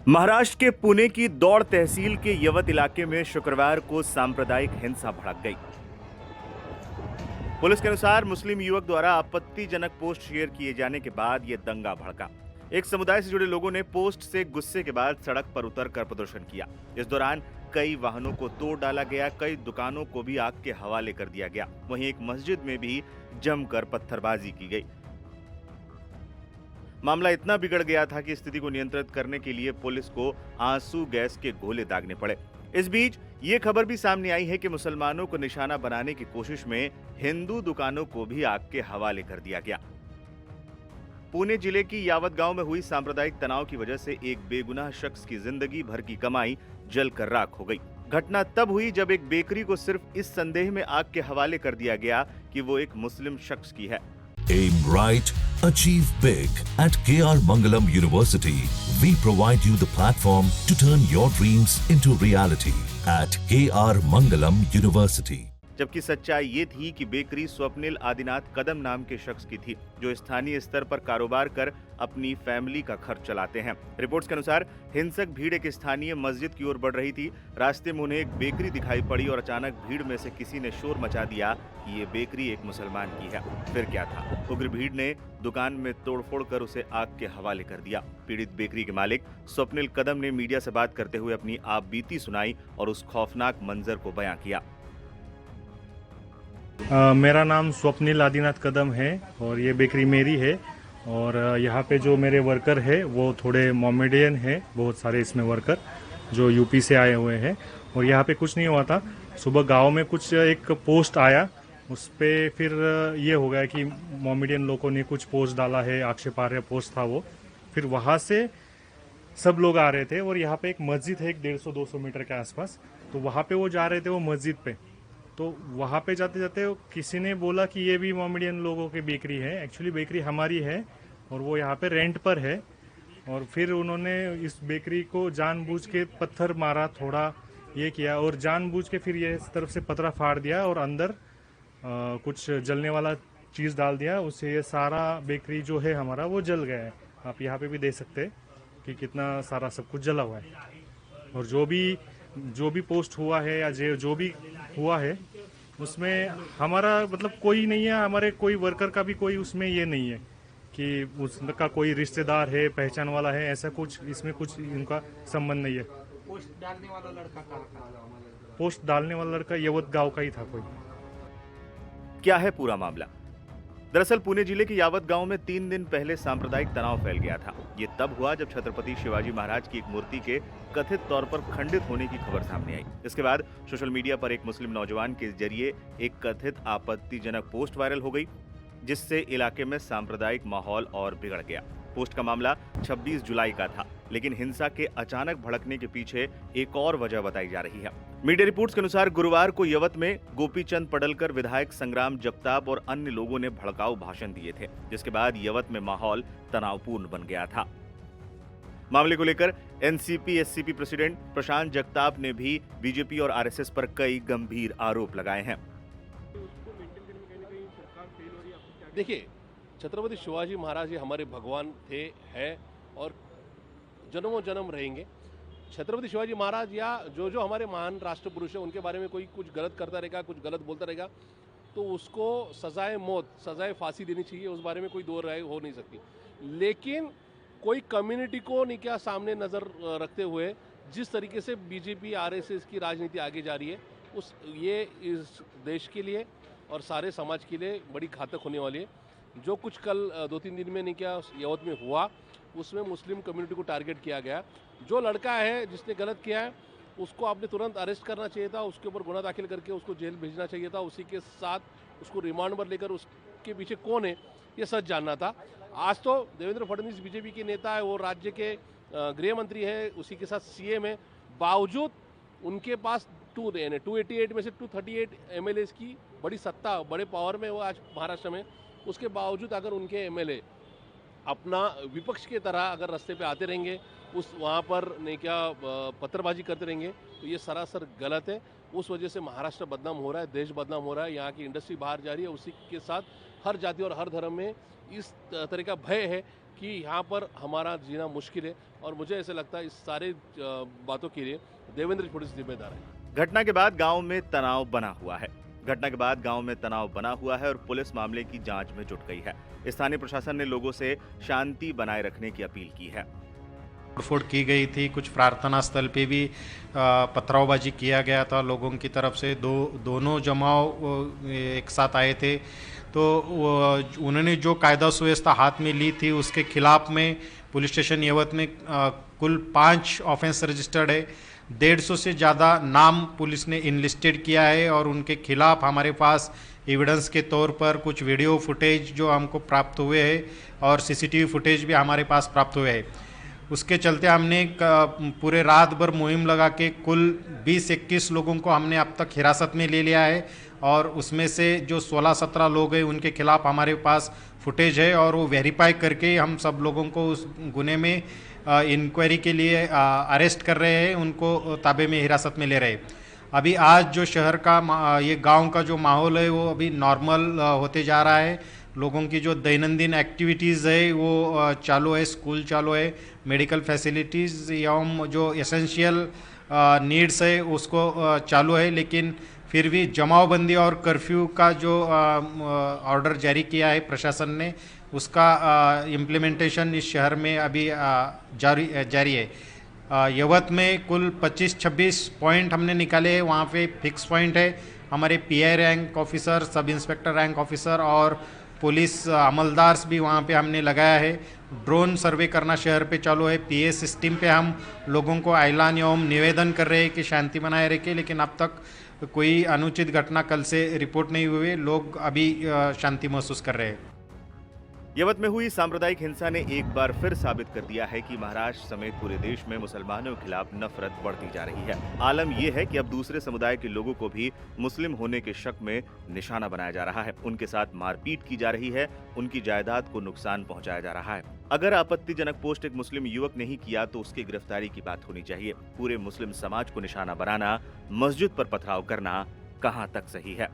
महाराष्ट्र के पुणे की दौड़ तहसील के यवत इलाके में शुक्रवार को सांप्रदायिक हिंसा भड़क गई। पुलिस के अनुसार मुस्लिम युवक द्वारा आपत्तिजनक पोस्ट शेयर किए जाने के बाद यह दंगा भड़का। एक समुदाय से जुड़े लोगों ने पोस्ट से गुस्से के बाद सड़क पर उतरकर प्रदर्शन किया। इस दौरान कई वाहनों को तोड़ डाला गया, कई दुकानों को भी आग के हवाले कर दिया गया। वहीं एक मस्जिद में भी जमकर पत्थरबाजी की गई। मामला इतना बिगड़ गया था कि स्थिति को नियंत्रित करने के लिए पुलिस को आंसू गैस के गोले दागने पड़े। इस बीच ये खबर भी सामने आई है कि मुसलमानों को निशाना बनाने की कोशिश में हिंदू दुकानों को भी आग के हवाले कर दिया गया। पुणे जिले की यावत गांव में हुई सांप्रदायिक तनाव की वजह से एक बेगुनाह शख्स की जिंदगी भर की कमाई जलकर राख हो गई। घटना तब हुई जब एक बेकरी को सिर्फ इस संदेह में आग के हवाले कर दिया गया कि वो एक मुस्लिम शख्स की है। Aim right, achieve big. At KR Mangalam University, we provide you the platform to turn your dreams into reality. At KR Mangalam University. जबकि सच्चाई ये थी कि बेकरी स्वप्निल आदिनाथ कदम नाम के शख्स की थी, जो स्थानीय स्तर पर कारोबार कर अपनी फैमिली का खर्च चलाते हैं। रिपोर्ट्स के अनुसार हिंसक भीड़ एक स्थानीय मस्जिद की ओर बढ़ रही थी। रास्ते में उन्हें एक बेकरी दिखाई पड़ी और अचानक भीड़ में से किसी ने शोर मचा दिया कि ये बेकरी एक मुसलमान की है। फिर क्या था, उग्र भीड़ ने दुकान में तोड़फोड़ कर उसे आग के हवाले कर दिया। पीड़ित बेकरी के मालिक स्वप्निल कदम ने मीडिया से बात करते हुए अपनी आपबीती सुनाई और उस खौफनाक मंजर को बयां किया। मेरा नाम स्वप्निल आदिनाथ कदम है और ये बेकरी मेरी है। और यहाँ पे जो मेरे वर्कर है वो थोड़े मोमेडियन है, बहुत सारे इसमें वर्कर जो यूपी से आए हुए हैं। और यहाँ पे कुछ नहीं हुआ था। सुबह गांव में कुछ एक पोस्ट आया, उस पे फिर ये हो गया कि मोमेडियन लोगों ने कुछ पोस्ट डाला है, आक्षेपार्ह पोस्ट था वो। फिर वहाँ से सब लोग आ रहे थे और यहाँ पे एक मस्जिद है, एक 150-200 मीटर के आसपास। तो वहाँ पे वो जा रहे थे, वो मस्जिद पे। तो वहाँ पे जाते जाते किसी ने बोला कि ये भी मोमेडियन लोगों की बेकरी है। एक्चुअली बेकरी हमारी है और वो यहाँ पे रेंट पर है। और फिर उन्होंने इस बेकरी को जानबूझ के पत्थर मारा, थोड़ा ये किया और जानबूझ के फिर ये इस तरफ से पतरा फाड़ दिया और अंदर कुछ जलने वाला चीज़ डाल दिया। उससे ये सारा बेकरी जो है हमारा वो जल गया है। आप यहाँ पे भी देख सकते हैं कि कितना सारा सब कुछ जला हुआ है। और जो भी पोस्ट हुआ है या जो भी हुआ है उसमें हमारा मतलब कोई नहीं है, हमारे कोई वर्कर का भी कोई उसमें ये नहीं है कि उसका कोई रिश्तेदार है, पहचान वाला है, ऐसा कुछ इसमें कुछ इनका संबंध नहीं है। पोस्ट डालने वाला लड़का कहाँ का? पोस्ट डालने वाला लड़का यवत गांव का ही था कोई। क्या है पूरा मामला? दरअसल पुणे जिले के यावत गांव में 3 दिन पहले सांप्रदायिक तनाव फैल गया था। ये तब हुआ जब छत्रपति शिवाजी महाराज की एक मूर्ति के कथित तौर पर खंडित होने की खबर सामने आई। इसके बाद सोशल मीडिया पर एक मुस्लिम नौजवान के जरिए एक कथित आपत्तिजनक पोस्ट वायरल हो गई, जिससे इलाके में सांप्रदायिक माहौल और बिगड़ गया। पोस्ट का मामला 26 जुलाई का था, लेकिन हिंसा के अचानक भड़कने के पीछे एक और वजह बताई जा रही है। मीडिया रिपोर्ट्स के अनुसार गुरुवार को यवत में गोपीचंद पडलकर, विधायक संग्राम जगताप और अन्य लोगों ने भड़काऊ भाषण दिए थे, जिसके बाद यवत में माहौल तनावपूर्ण बन गया था। मामले को लेकर एनसीपी-एससीपी प्रेसिडेंट प्रशांत जगताप ने भी बीजेपी और आरएसएस पर कई गंभीर आरोप लगाए हैं। देखिए, छत्रपति शिवाजी महाराज ये हमारे भगवान थे, हैं और जन्मों जन्म रहेंगे। छत्रपति शिवाजी महाराज या जो हमारे महान राष्ट्र पुरुष हैं, उनके बारे में कोई कुछ गलत करता रहेगा, कुछ गलत बोलता रहेगा, तो उसको सजाए मौत, सजाए फांसी देनी चाहिए। उस बारे में कोई दो राय हो नहीं सकती। लेकिन कोई कम्युनिटी को नहीं क्या सामने नज़र रखते हुए जिस तरीके से बीजेपी आरएसएस की राजनीति आगे जा रही है, ये इस देश के लिए और सारे समाज के लिए बड़ी घातक होने वाली है। जो कुछ कल 2-3 दिन में नहीं क्या यवत में हुआ, उसमें मुस्लिम कम्युनिटी को टारगेट किया गया। जो लड़का है जिसने गलत किया है उसको आपने तुरंत अरेस्ट करना चाहिए था, उसके ऊपर गुना दाखिल करके उसको जेल भेजना चाहिए था। उसी के साथ उसको रिमांड पर लेकर उसके पीछे कौन है ये सच जानना था। आज तो देवेंद्र फडणवीस बीजेपी के नेता है, वो राज्य के गृह मंत्री है, उसी के साथ सीएम है। बावजूद उनके पास 288 में से 238 एमएलएस की बड़ी सत्ता, बड़े पावर में वो आज महाराष्ट्र में, उसके बावजूद अगर उनके एमएलए अपना विपक्ष के तरह अगर रास्ते पे आते रहेंगे, उस वहाँ पर नहीं क्या पत्थरबाजी करते रहेंगे, तो ये सरासर गलत है। उस वजह से महाराष्ट्र बदनाम हो रहा है, देश बदनाम हो रहा है, यहाँ की इंडस्ट्री बाहर जा रही है, उसी के साथ हर जाति और हर धर्म में इस तरह का भय है कि यहाँ पर हमारा जीना मुश्किल है। और मुझे ऐसा लगता है इस सारे बातों के लिए देवेंद्र फडणवीस जिम्मेदार है। घटना के बाद गांव में तनाव बना हुआ है और पुलिस मामले की जांच में जुट गई है। स्थानीय प्रशासन ने लोगों से शांति बनाए रखने की अपील की है। तोड़फोड़ की गई थी, कुछ प्रार्थना स्थल पे भी पथरावबाजी किया गया था लोगों की तरफ से। दोनों जमाव एक साथ आए थे, तो उन्होंने जो कायदा सुव्यवस्था हाथ में ली थी उसके खिलाफ में पुलिस स्टेशन यवत में कुल 5 ऑफेंस रजिस्टर्ड है। 150 से ज़्यादा नाम पुलिस ने इनलिस्टेड किया है और उनके खिलाफ हमारे पास एविडेंस के तौर पर कुछ वीडियो फुटेज जो हमको प्राप्त हुए हैं और सीसीटीवी फुटेज भी हमारे पास प्राप्त हुए हैं। उसके चलते हमने पूरे रात भर मुहिम लगा के कुल 20-21 लोगों को हमने अब तक हिरासत में ले लिया है और उसमें से जो 16-17 लोग हैं उनके खिलाफ हमारे पास फुटेज है और वो वेरीफाई करके हम सब लोगों को उस गुने में इंक्वायरी के लिए अरेस्ट कर रहे हैं, उनको ताबे में हिरासत में ले रहे हैं। अभी आज जो शहर का ये गांव का जो माहौल है वो अभी नॉर्मल होते जा रहा है। लोगों की जो दैनंदिन एक्टिविटीज़ है वो चालू है, स्कूल चालू है, मेडिकल फैसिलिटीज़ एवं जो एसेंशियल नीड्स है उसको चालू है। लेकिन फिर भी जमावबंदी और कर्फ्यू का जो ऑर्डर जारी किया है प्रशासन ने, उसका इम्प्लीमेंटेशन इस शहर में अभी जारी है। यवत में कुल 25-26 पॉइंट हमने निकाले हैं, वहाँ पे फिक्स पॉइंट है। हमारे pi rank officer, sub inspector rank officer और पुलिस अमलदार भी वहाँ पे हमने लगाया है। ड्रोन सर्वे करना शहर पे चालू है। पीएस सिस्टम पे हम लोगों को ऐलान एवं निवेदन कर रहे हैं कि शांति बनाए रखें, लेकिन अब तक कोई अनुचित घटना कल से रिपोर्ट नहीं हुई। लोग अभी शांति महसूस कर रहे हैं। यवत में हुई सांप्रदायिक हिंसा ने एक बार फिर साबित कर दिया है कि महाराष्ट्र समेत पूरे देश में मुसलमानों के खिलाफ नफरत बढ़ती जा रही है। आलम यह है कि अब दूसरे समुदाय के लोगों को भी मुस्लिम होने के शक में निशाना बनाया जा रहा है, उनके साथ मारपीट की जा रही है, उनकी जायदाद को नुकसान पहुंचाया जा रहा है। अगर आपत्तिजनक पोस्ट एक मुस्लिम युवक ने ही किया तो उसकी गिरफ्तारी की बात होनी चाहिए। पूरे मुस्लिम समाज को निशाना बनाना, मस्जिद पर पथराव करना कहां तक सही है?